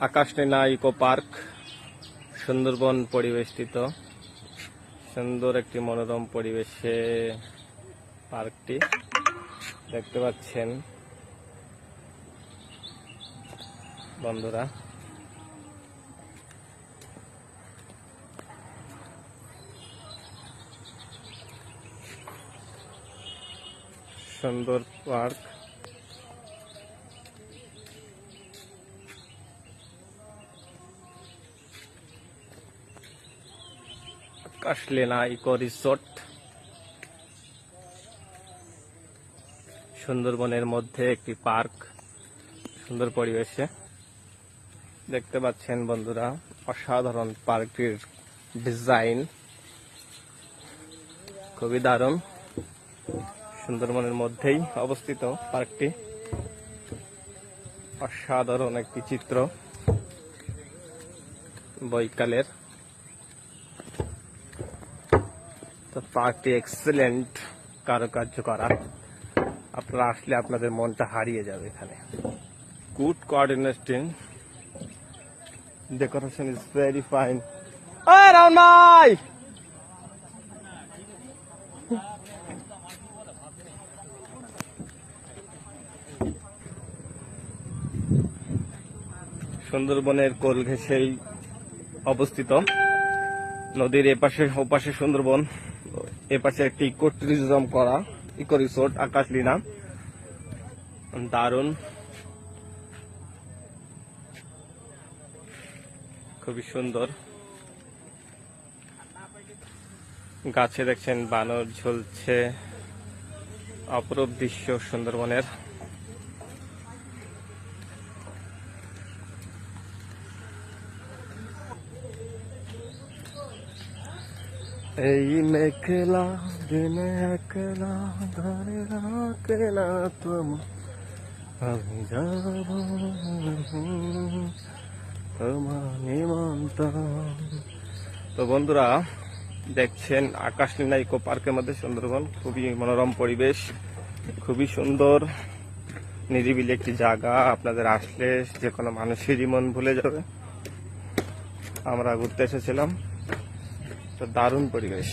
Akashnila eco park, Sundarban পরিবেষ্টিত সুন্দর একটি মনোরম পরিবেশে পার্কটি দেখতে পাচ্ছেন বন্ধুরা। সুন্দর পার্ক, আকাশলীলা ইকো রিসোর্ট, সুন্দরবনের মধ্যে একটি পার্ক, সুন্দর পরিবেশে দেখতে পাচ্ছেন বন্ধুরা। অসাধারণ পার্কটির ডিজাইন খুবই দারুণ। সুন্দরবনের মধ্যেই অবস্থিত পার্কটি, অসাধারণ একটি চিত্র বৈকালের। তো পার্কটি এক্সেলেন্ট কারুকার্য করা, আপনারা আসলে আপনাদের মনটা হারিয়ে যাবে এখানে। Good coordination, decoration is very fine. Round ভাই, সুন্দরবনের কোল ঘেঁষেই অবস্থিত, নদীর এপাশে ওপাশে সুন্দরবন, এপাশে একটি ইকো ট্যুরিজম করা ইকো রিসোর্ট আকাশলীলা, দারুণ, খুবই সুন্দর। গাছে দেখছেন বানর ঝুলছে, অপরূপ দৃশ্য সুন্দরবনের। এই মেঘলা দিনে একলা ধরে রাখে না তোমার, আমি যাব তোমার নিমন্ত্রণ। তো বন্ধুরা দেখছেন আকাশলীলা ইকো পার্কের মধ্যে সুন্দরবন, খুবই মনোরম পরিবেশ, খুবই সুন্দর নিরিবিলি একটি জায়গা। আপনাদের আসলে যে কোনো মানুষেরই মন ভুলে যাবে। আমরা ঘুরতে এসেছিলাম, তো দারুণ পরিবেশ।